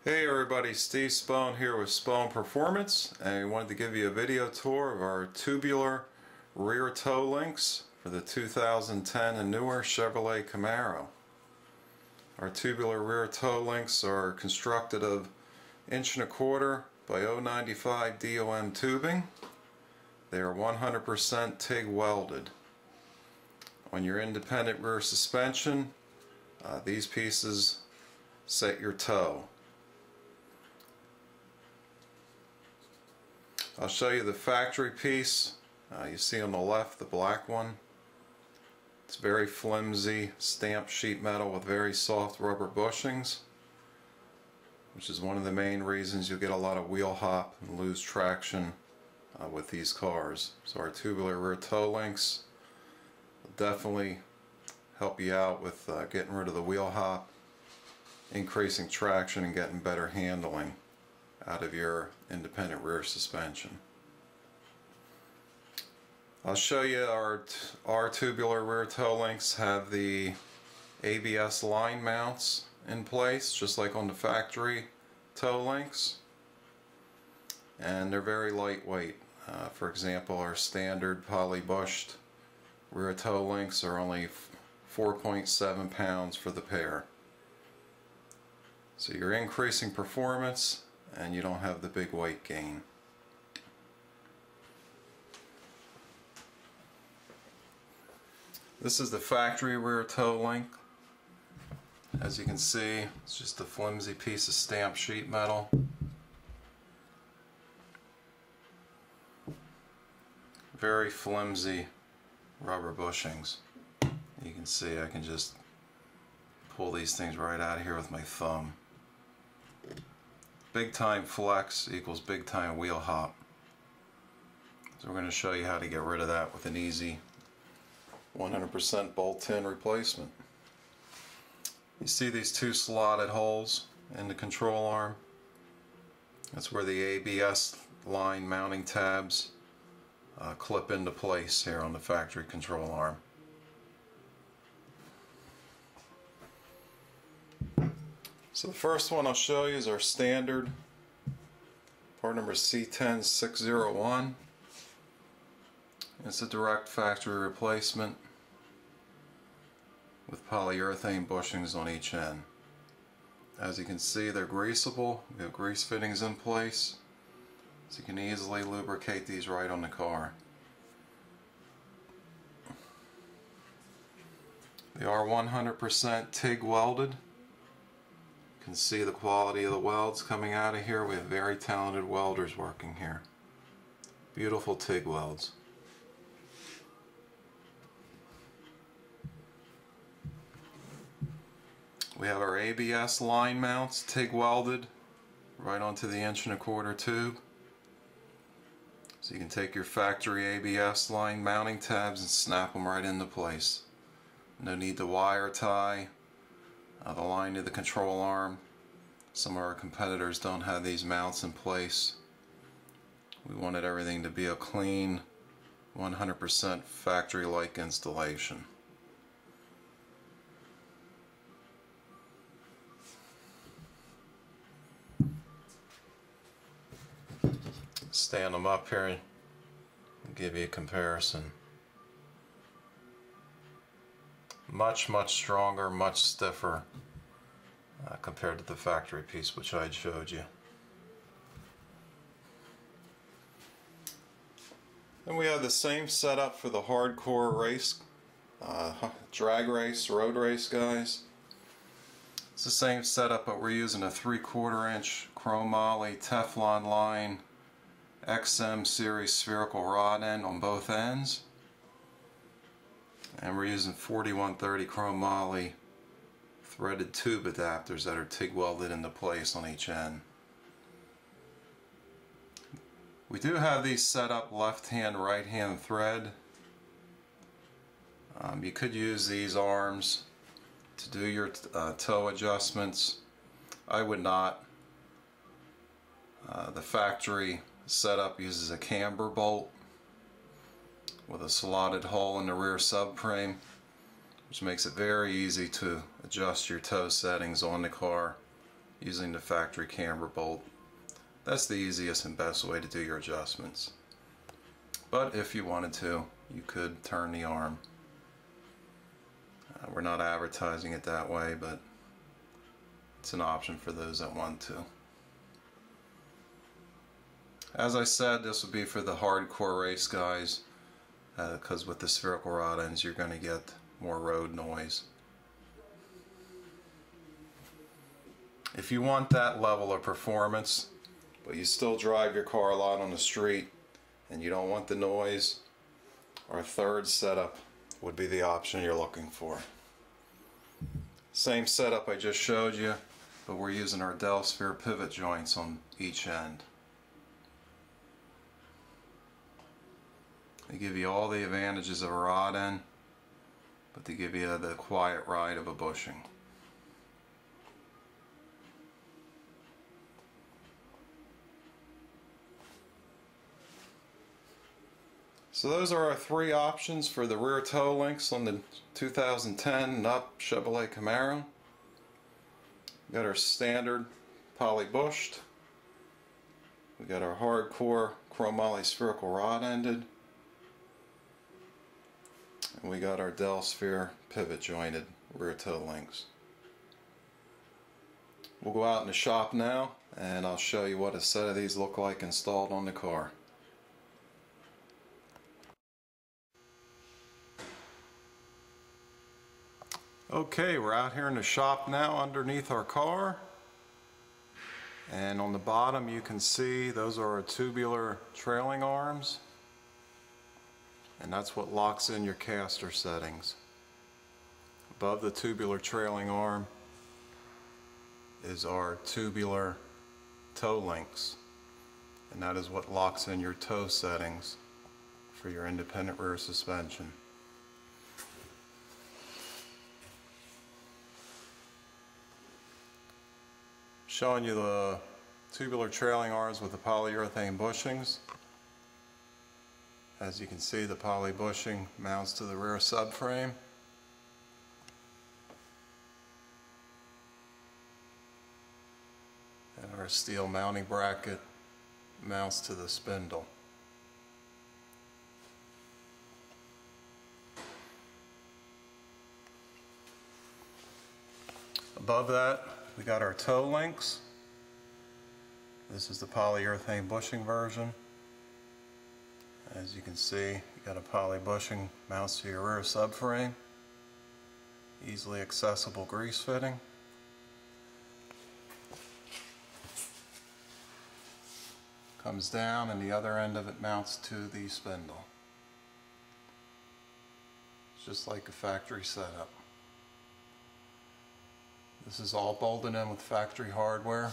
Hey everybody, Steve Spohn here with Spohn Performance, and we wanted to give you a video tour of our tubular rear toe links for the 2010 and newer Chevrolet Camaro. Our tubular rear toe links are constructed of 1.25" by 0.95 DOM tubing. They are 100% TIG welded. On your independent rear suspension, these pieces set your toe. I'll show you the factory piece. You see on the left, the black one. It's very flimsy stamped sheet metal with very soft rubber bushings, which is one of the main reasons you'll get a lot of wheel hop and lose traction with these cars. So our tubular rear toe links will definitely help you out with getting rid of the wheel hop, increasing traction, and getting better handling out of your independent rear suspension. I'll show you our tubular rear toe links have the ABS line mounts in place, just like on the factory toe links, and they're very lightweight. For example, our standard poly-bushed rear toe links are only 4.7 pounds for the pair. So you're increasing performance and you don't have the big weight gain. This is the factory rear toe link. As you can see, it's just a flimsy piece of stamped sheet metal. Very flimsy rubber bushings. You can see I can just pull these things right out of here with my thumb. Big time flex equals big time wheel hop. So we're going to show you how to get rid of that with an easy 100% bolt-in replacement. You see these two slotted holes in the control arm? That's where the ABS line mounting tabs clip into place here on the factory control arm. So the first one I'll show you is our standard part number C10601. It's a direct factory replacement with polyurethane bushings on each end. As you can see, they're greasable. We have grease fittings in place, so you can easily lubricate these right on the car. They are 100% TIG welded. You can see the quality of the welds coming out of here. We have very talented welders working here. Beautiful TIG welds. We have our ABS line mounts TIG welded right onto the 1.25" tube. So you can take your factory ABS line mounting tabs and snap them right into place. No need to wire tie the line to the control arm. Some of our competitors don't have these mounts in place. We wanted everything to be a clean 100% factory-like installation. Stand them up here and give you a comparison. Much stronger, much stiffer compared to the factory piece which I showed you. And we have the same setup for the hardcore race, drag race, road race guys. It's the same setup, but we're using a 3/4 inch chromoly Teflon line XM series spherical rod end on both ends, and we're using 4130 chromoly threaded tube adapters that are TIG welded into place on each end. We do have these set up left hand right hand thread. You could use these arms to do your toe adjustments. I would not. The factory setup uses a camber bolt with a slotted hole in the rear subframe, which makes it very easy to adjust your toe settings on the car using the factory camber bolt. That's the easiest and best way to do your adjustments. But if you wanted to, you could turn the arm. We're not advertising it that way, but it's an option for those that want to. As I said, this would be for the hardcore race guys, because with the spherical rod ends you're going to get more road noise. If you want that level of performance, but you still drive your car a lot on the street and you don't want the noise, our third setup would be the option you're looking for. Same setup I just showed you, but we're using our Del Sphere pivot joints on each end. They give you all the advantages of a rod end, but they give you the quiet ride of a bushing. So those are our three options for the rear toe links on the 2010 Nup Chevrolet Camaro. We got our standard poly bushed. We got our hardcore chromoly spherical rod ended. And we got our Del Sphere pivot jointed rear toe links. We'll go out in the shop now and I'll show you what a set of these look like installed on the car. Okay, we're out here in the shop now underneath our car, and on the bottom you can see those are our tubular trailing arms, and that's what locks in your caster settings. Above the tubular trailing arm is our tubular toe links, and that is what locks in your toe settings for your independent rear suspension. Showing you the tubular trailing arms with the polyurethane bushings. As you can see, the poly bushing mounts to the rear subframe. And our steel mounting bracket mounts to the spindle. Above that, we got our toe links. This is the polyurethane bushing version. As you can see, you got a poly bushing mounts to your rear subframe. Easily accessible grease fitting. Comes down and the other end of it mounts to the spindle. It's just like a factory setup. This is all bolted in with factory hardware.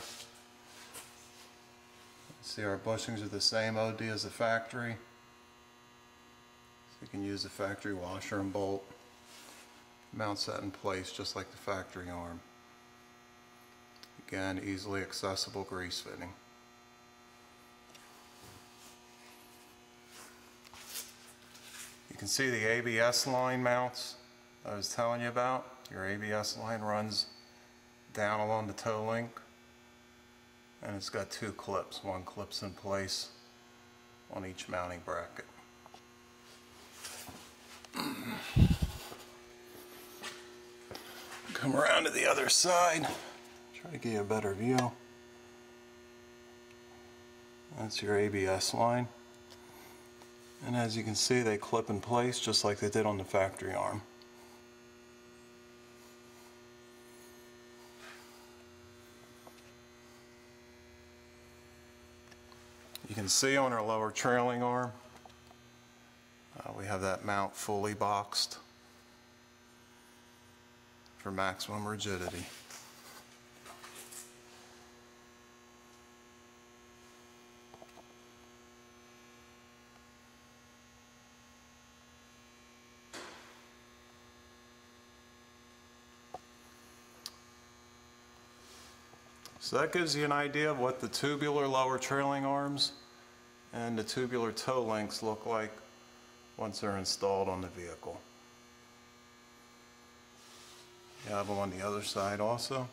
See, our bushings are the same OD as the factory. So you can use the factory washer and bolt. Mounts that in place just like the factory arm. Again, easily accessible grease fitting. You can see the ABS line mounts I was telling you about. Your ABS line runs down along the toe link, and it's got two clips. One clips in place on each mounting bracket. Come around to the other side, try to get you a better view. That's your ABS line, and as you can see, they clip in place just like they did on the factory arm. You can see on our lower trailing arm, we have that mount fully boxed for maximum rigidity. So that gives you an idea of what the tubular lower trailing arms and the tubular toe links look like once they're installed on the vehicle. You have them on the other side also.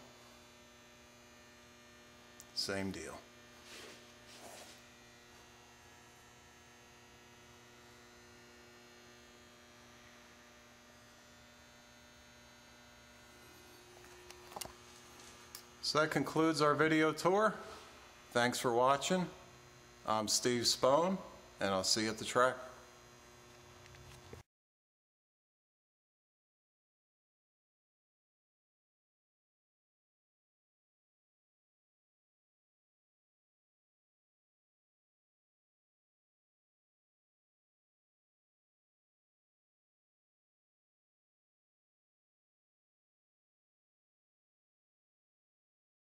same deal. So that concludes our video tour. Thanks for watching. I'm Steve Spohn, and I'll see you at the track.